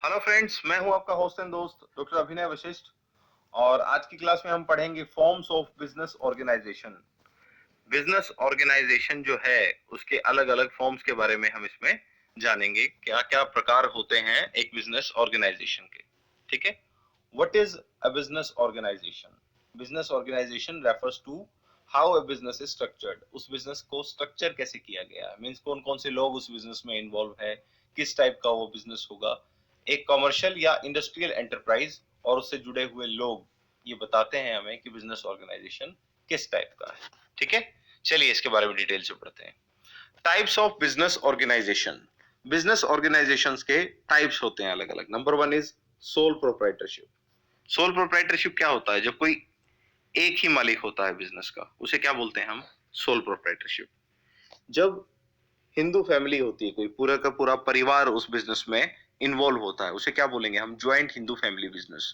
Hello friends, मैं हूं आपका होस्ट एंड दोस्त डॉक्टर अभिनय वशिष्ठ। और आज की क्लास में हम पढ़ेंगे forms of business organisation. Business organisation जो है उसके अलग अलग फॉर्म्स के बारे में हम इसमें जानेंगे, क्या क्या प्रकार होते हैं एक बिजनेस ऑर्गेनाइजेशन के। ठीक है, what is a business organisation? Business organisation refers to how a business is structured. उस बिजनेस को स्ट्रक्चर कैसे किया गया है, मींस कौन कौन से लोग उस बिजनेस में इन्वॉल्व है, किस टाइप का वो बिजनेस होगा। एक कमर्शियल या इंडस्ट्रियल एंटरप्राइज और उससे जुड़े हुए लोग ये बताते हैं हमें कि बिजनेस ऑर्गेनाइजेशन किस टाइप का है। ठीक है, चलिए इसके बारे में डिटेल से पढ़ते हैं। Types of business organisation. Business organisations के टाइप्स होते हैं अलग अलग। Number one is sole proprietorship. Sole proprietorship क्या होता है? जब कोई एक ही मालिक होता है बिजनेस का, उसे क्या बोलते हैं हम? Sole proprietorship. जब हिंदू फैमिली होती है, कोई पूरा का पूरा परिवार उस बिजनेस में इन्वॉल्व होता है, उसे क्या बोलेंगे हम? Joint Hindu family business.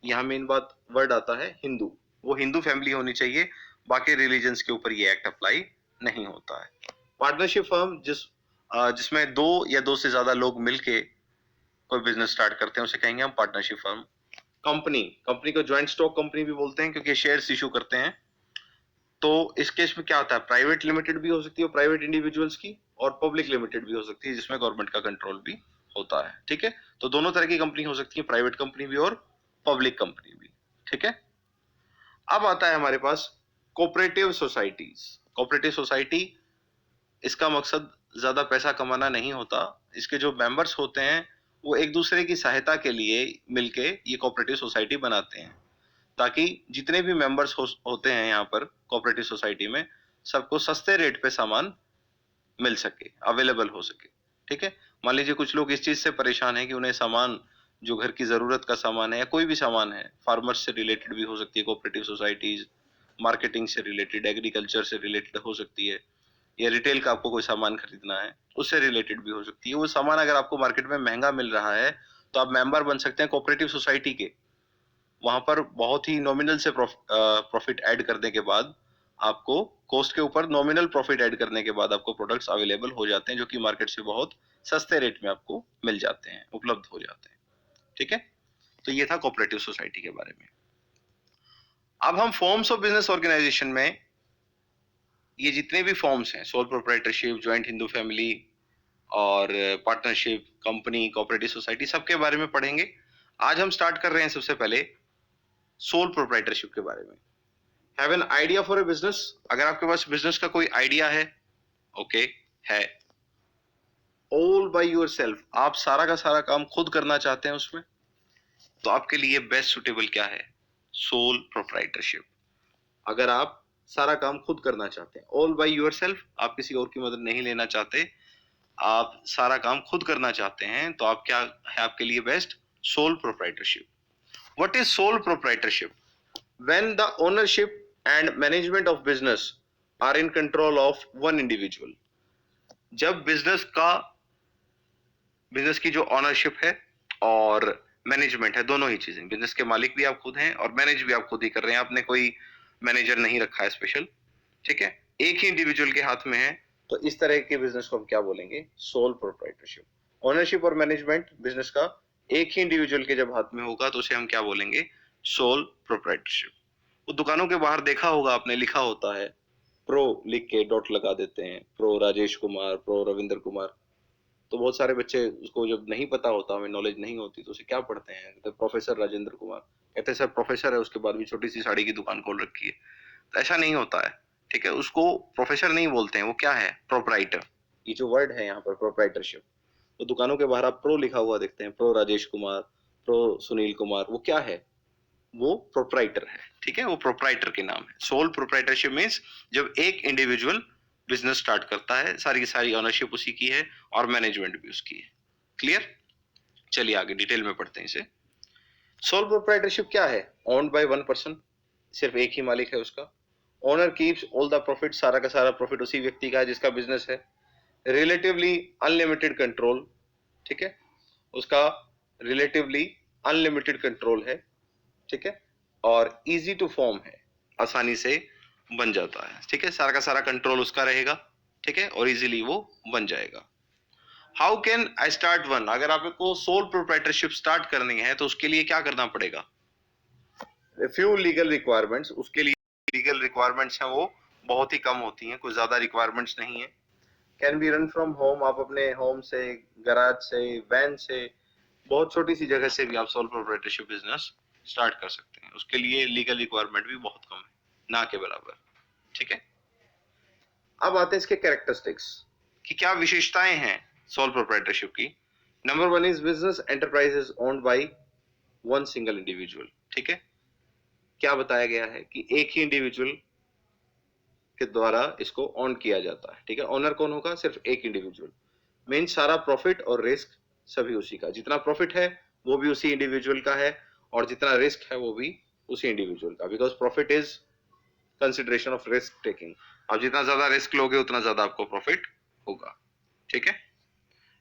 यहाँ मेन बात वर्ड आता है हिंदू। वो हिंदू फैमिली होनी चाहिए, बाकी रिलीजन्स के ऊपर ये एक्ट अप्लाई नहीं होता है। पार्टनरशिप फर्म जिसमें दो या दो से ज्यादा लोग मिलके कोई बिजनेस स्टार्ट करते हैं, उसे कहेंगे हम पार्टनरशिप फर्म। कंपनी, कंपनी को ज्वाइंट स्टॉक कंपनी भी बोलते हैं क्योंकि शेयर्स इशू करते हैं। तो इस केस में क्या होता है? प्राइवेट लिमिटेड भी हो सकती है प्राइवेट इंडिविजुअल्स की, और पब्लिक लिमिटेड भी हो सकती है जिसमें गवर्नमेंट का कंट्रोल भी होता है। ठीक है, तो दोनों तरह की कंपनी हो सकती है, प्राइवेट कंपनी भी और पब्लिक कंपनी भी। ठीक है, अब आता है हमारे पास कोऑपरेटिव सोसाइटीज। कोऑपरेटिव सोसाइटी, इसका मकसद ज्यादा पैसा कमाना नहीं होता। इसके जो मेंबर्स होते हैं वो एक दूसरे की सहायता के लिए मिलके ये कोऑपरेटिव सोसाइटी बनाते हैं, ताकि जितने भी मेंबर्स होते हैं यहाँ पर कोऑपरेटिव सोसाइटी में, सबको सस्ते रेट पे सामान मिल सके, अवेलेबल हो सके। ठीक है, मान लीजिए कुछ लोग इस चीज से परेशान हैं कि उन्हें सामान, जो घर की जरूरत का सामान है या कोई भी सामान है, फार्मर्स से रिलेटेड भी हो सकती है कोऑपरेटिव सोसाइटीज, मार्केटिंग से रिलेटेड, एग्रीकल्चर से रिलेटेड हो सकती है, या रिटेल का आपको कोई सामान खरीदना है उससे रिलेटेड भी हो सकती है। वो सामान अगर आपको मार्केट में महंगा मिल रहा है तो आप मेंबर बन सकते हैं कोऑपरेटिव सोसाइटी के। वहां पर बहुत ही नॉमिनल से प्रॉफिट ऐड करने के बाद आपको, कॉस्ट के ऊपर नॉमिनल प्रॉफिट ऐड करने के बाद आपको प्रोडक्ट्स अवेलेबल हो जाते हैं जो कि मार्केट से बहुत सस्ते रेट में आपको मिल जाते हैं, उपलब्ध हो जाते हैं। ठीक है, तो ये था कोऑपरेटिव सोसाइटी के बारे में। अब हम फॉर्म्स ऑफ बिजनेस ऑर्गेनाइजेशन में ये जितने भी फॉर्म्स हैं, sole proprietorship, joint Hindu family और पार्टनरशिप, कंपनी, कोऑपरेटिव सोसाइटी, सबके बारे में पढ़ेंगे। आज हम स्टार्ट कर रहे हैं सबसे पहले सोल प्रोप्राइटरशिप के बारे में। Have an idea for a business. अगर आपके पास बिजनेस का कोई आइडिया है, ओके, है, ऑल बाय योर सेल्फ, आप सारा का सारा काम खुद करना चाहते हैं उसमें, तो आपके लिए बेस्ट सुटेबल क्या है? Sole proprietorship. अगर आप सारा काम खुद करना चाहते हैं, ऑल बाय योर सेल्फ, आप किसी और की मदद नहीं लेना चाहते, आप सारा काम खुद करना चाहते हैं, तो आप क्या है आपके लिए best? Sole proprietorship. What is sole proprietorship? When the ownership and management of business are in control of one individual। जब बिजनेस की जो ऑनरशिप है और मैनेजमेंट है, दोनों ही चीजें, बिजनेस के मालिक भी आप खुद हैं और मैनेज भी आप खुद ही कर रहे हैं, आपने कोई मैनेजर नहीं रखा है स्पेशल। ठीक है, एक ही इंडिविजुअल के हाथ में है, तो इस तरह के बिजनेस को हम क्या बोलेंगे? Sole proprietorship. ओनरशिप और मैनेजमेंट बिजनेस का एक ही इंडिविजुअल के जब हाथ में होगा तो उसे हम क्या बोलेंगे? Sole proprietorship. वो दुकानों के बाहर देखा होगा आपने, लिखा होता है, प्रो लिख के डॉट लगा देते हैं, प्रो राजेश कुमार, प्रो रविंद्र कुमार। तो बहुत सारे बच्चे, उसको जब नहीं पता होता, हमें नॉलेज नहीं होती, तो उसे क्या पढ़ते हैं? तो प्रोफेसर राजेंद्र कुमार। कहते हैं सर प्रोफेसर है, उसके बाद भी छोटी सी साड़ी की दुकान खोल रखी है। तो ऐसा नहीं होता है। ठीक है, उसको प्रोफेसर नहीं बोलते हैं, वो क्या है? प्रोप्राइटर। ये जो वर्ड है यहाँ पर प्रोप्राइटरशिप, तो दुकानों के बाहर आप प्रो लिखा हुआ देखते हैं, प्रो राजेश कुमार, प्रो सुनील कुमार, वो क्या है? वो प्रोप्राइटर है। ठीक है, वो प्रोप्राइटर के नाम है। सोल प्रोप्राइटरशिप मींस जब एक इंडिविजुअल बिजनेस स्टार्ट करता है, सारी की सारी ऑनरशिप उसी की है और मैनेजमेंट भी उसकी है। क्लियर? चलिए आगे डिटेल में पढ़ते हैं इसे। सोल प्रोप्राइटरशिप क्या है? ओन्ड बाय वन पर्सन, सिर्फ एक ही मालिक है उसका। Owner keeps all the profit, सारा का सारा प्रॉफिट उसी व्यक्ति का है जिसका बिजनेस है। रिलेटिवली अनलिमिटेड कंट्रोल, ठीक है, उसका रिलेटिवली अनलिमिटेड कंट्रोल है। ठीक है, और इजी टू फॉर्म है, आसानी से बन जाता है। ठीक है, सारा का सारा कंट्रोल उसका रहेगा। ठीक है, और इजीली वो बन जाएगा। How can I start one? अगर आपको सोल प्रोप्राइटरशिप स्टार्ट करनी है तो उसके लिए क्या करना पड़ेगा? फ्यू लीगल रिक्वायरमेंट्स, उसके लिए लीगल रिक्वायरमेंट्स हैं वो बहुत ही कम होती हैं, कोई ज्यादा रिक्वायरमेंट्स नहीं है। Can be run from home, आप अपने होम से, गैराज से, वैन से, बहुत छोटी सी जगह से भी आप सोल प्रोप्राइटरशिप बिजनेस स्टार्ट कर सकते हैं। उसके लिए लीगल रिक्वायरमेंट भी बहुत कम है, ना के बराबर। ठीक है, अब आते हैं इसके कैरेक्टरिस्टिक्स कि क्या विशेषताएं हैं सोल प्रोप्राइटरशिप की। Number one is business enterprise is owned by one single individual. ठीक है, क्या बताया गया है कि एक ही इंडिविजुअल के द्वारा इसको ऑन किया जाता है। ठीक है, ऑनर कौन होगा? सिर्फ एक इंडिविजुअल। मेन सारा प्रॉफिट और रिस्क सभी उसी का, जितना प्रॉफिट है वो भी उसी इंडिविजुअल का है और जितना रिस्क है वो भी उसी इंडिविजुअल का, because profit is consideration of risk taking. आप जितना ज्यादा रिस्क लोगे उतना ज्यादा आपको प्रॉफिट होगा। ठीक है,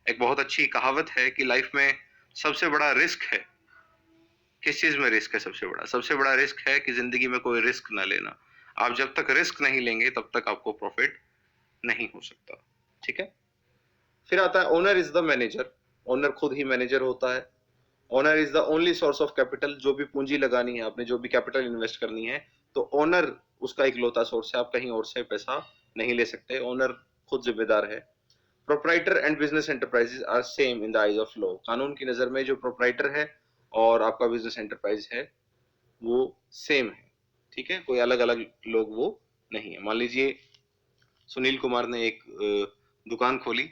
एक बहुत अच्छी कहावत है कि लाइफ में सबसे बड़ा रिस्क है। किस चीज में रिस्क है सबसे बड़ा? सबसे बड़ा रिस्क है कि जिंदगी में कोई रिस्क ना लेना। आप जब तक रिस्क नहीं लेंगे तब तक आपको प्रॉफिट नहीं हो सकता। ठीक है, फिर आता है owner is the manager. Owner खुद ही मैनेजर होता है। Owner is the only source of capital. जो भी पूंजी लगानी है आपने, जो भी कैपिटल इन्वेस्ट करनी है, तो ओनर उसका इकलौता सोर्स है, आप कहीं और से पैसा नहीं ले सकते। ओनर खुद जिम्मेदार है। Proprietor and business enterprises are same in the eyes of law. कानून की नजर में जो प्रोप्राइटर है और आपका बिजनेस एंटरप्राइज है वो सेम है। ठीक है, कोई अलग अलग लोग वो नहीं है। मान लीजिए सुनील कुमार ने एक दुकान खोली,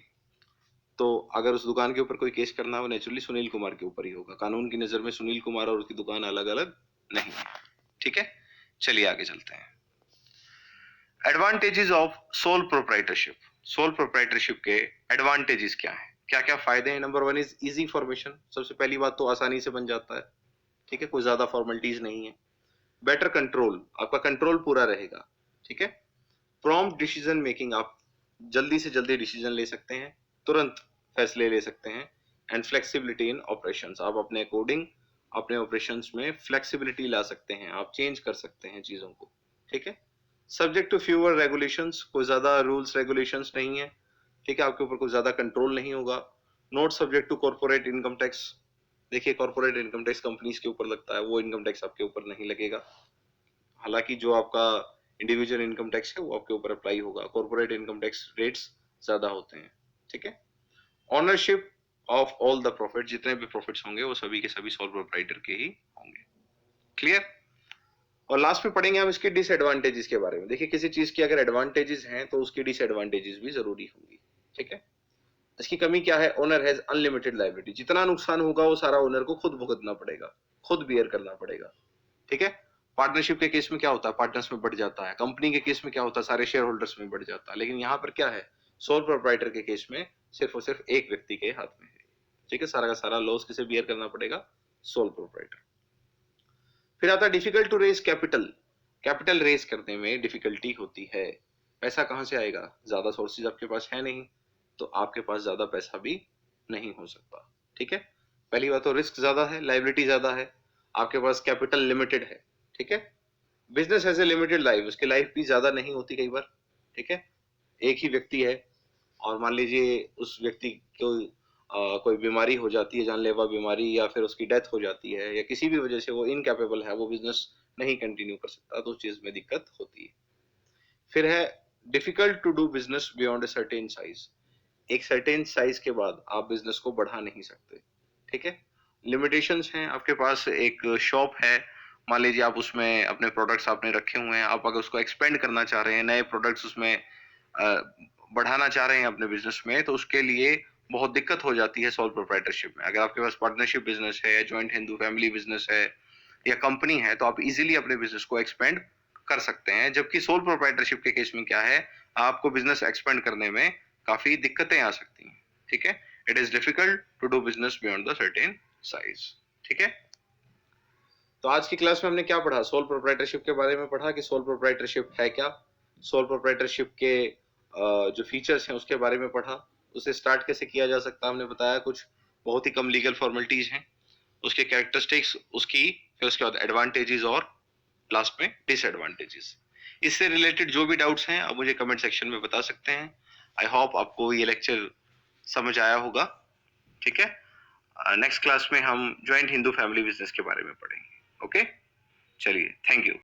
तो अगर उस दुकान के ऊपर कोई केस करना हो, नेचुरली सुनील कुमार के ऊपर ही होगा। कानून की नजर में सुनील कुमार और उसकी दुकान अलग अलग नहीं है। ठीक है, चलिए आगे चलते हैं। Advantages of soul proprietorship. Sole proprietorship के एडवांटेजेस क्या है, क्या क्या फायदे हैं? Number one is easy formation. सबसे पहली बात तो आसानी से बन जाता है। ठीक है, कोई ज्यादा फॉर्मेलिटीज नहीं है। बेटर कंट्रोल, आपका कंट्रोल पूरा रहेगा। ठीक है, प्रॉम्प्ट डिसीजन मेकिंग, आप जल्दी से जल्दी डिसीजन ले सकते हैं, तुरंत फैसले ले सकते हैं। एंड फ्लेक्सिबिलिटी इन ऑपरेशंस, आप अपने अकॉर्डिंग अपने ऑपरेशंस में फ्लेक्सिबिलिटी ला सकते हैं, आप चेंज कर सकते हैं चीजों को। ठीक है, सब्जेक्ट टू फ्यूअर रेगुलेशंस, कोई ज्यादा रूल्स रेगुलेशंस नहीं है। ठीक है, आपके ऊपर कोई ज्यादा कंट्रोल नहीं होगा। Not subject to corporate income tax. देखिए, कॉर्पोरेट इनकम टैक्स कंपनीज के ऊपर लगता है, वो इनकम टैक्स आपके ऊपर नहीं लगेगा। हालांकि जो आपका इंडिविजुअल इनकम टैक्स है वो आपके ऊपर अप्लाई होगा। कॉर्पोरेट इनकम टैक्स रेट्स ज्यादा होते हैं। ठीक है, ownership of all the profit, जितने भी प्रॉफिट्स होंगे वो सभी के सभी सोल प्रोप्राइटर के ही होंगे। क्लियर? और लास्ट में पढ़ेंगे हम इसके डिसएडवांटेजेस के बारे में। देखिए, किसी चीज की अगर एडवांटेजेस हैं तो उसकी डिसएडवांटेजेस भी जरूरी होंगी। ठीक है, इसकी कमी क्या है? Owner has unlimited liability. जितना नुकसान होगा वो सारा ओनर को खुद भुगतना पड़ेगा, खुद बियर करना पड़ेगा। ठीक है, पार्टनरशिप के केस में क्या होता है? पार्टनर्स में बढ़ जाता है। कंपनी के केस में क्या होता है? सारे शेयर होल्डर्स में बढ़ जाता है। लेकिन यहाँ पर क्या है? सोल प्रोप्राइटर के केस में सिर्फ और सिर्फ एक व्यक्ति के हाथ में है। ठीक है, सारा का सारा लॉस किसे बियर करना पड़ेगा? Sole proprietor. फिर आता है difficult to raise capital. Capital raise करने में डिफिकल्टी होती है। पैसा कहां से आएगा? ज्यादा सोर्सेज आपके पास है नहीं, तो आपके पास ज्यादा पैसा भी नहीं हो सकता। ठीक है, पहली बात तो रिस्क ज्यादा है, लाइबिलिटी ज्यादा है, आपके पास कैपिटल लिमिटेड है। ठीक है, business has a limited life, उसकी लाइफ भी ज्यादा नहीं होती कई बार। ठीक है, एक ही व्यक्ति है और मान लीजिए उस व्यक्ति को कोई बीमारी हो जाती है, जानलेवा बीमारी, या फिर उसकी डेथ हो जाती है, या किसी भी वजह से वो इनकैपेबल है, वो बिजनेस नहीं कंटिन्यू कर सकता, तो उस चीज में दिक्कत होती है। फिर है difficult to do business beyond a certain size. एक सर्टेन साइज के बाद आप बिजनेस को बढ़ा नहीं सकते। ठीक है, लिमिटेशंस हैं। आपके पास एक शॉप है, मान लीजिए आप उसमें अपने प्रोडक्ट्स आपने रखे हुए हैं, आप अगर उसको एक्सपेंड करना चाह रहे हैं, नए प्रोडक्ट्स उसमें बढ़ाना चाह रहे हैं अपने बिजनेस में, तो उसके लिए बहुत दिक्कत हो जाती है सोल प्रोप्राइटरशिप में। अगर आपके पास पार्टनरशिप बिजनेस है, जॉइंट हिंदू फैमिली बिजनेस है, या कंपनी है, तो आप इजीली अपने बिजनेस को एक्सपेंड कर सकते हैं। जबकि सोल प्रोप्राइटरशिप के केस में क्या है? आपको बिजनेस एक्सपेंड करने में काफी दिक्कतें आ सकती हैं। ठीक है, it is difficult to do business beyond the certain size. ठीक है, तो आज की क्लास में हमने क्या पढ़ा? सोल प्रोप्राइटरशिप के बारे में पढ़ा कि सोल प्रोप्राइटरशिप है क्या, सोल प्रोप्राइटरशिप के जो फीचर्स हैं उसके बारे में पढ़ा, उसे स्टार्ट कैसे किया जा सकता है हमने बताया। कुछ बहुत ही कम लीगल फॉर्मेलिटीज हैं, उसके कैरेक्टरिस्टिक्स, उसकी, फिर उसके बाद एडवांटेजेस और लास्ट में डिसएडवांटेजेस। इससे रिलेटेड जो भी डाउट्स हैं आप मुझे कमेंट सेक्शन में बता सकते हैं। आई होप आपको ये लेक्चर समझ आया होगा, ठीक है। नेक्स्ट क्लास में हम जॉइंट हिंदू फैमिली बिजनेस के बारे में पढ़ेंगे। ओके, चलिए, थैंक यू।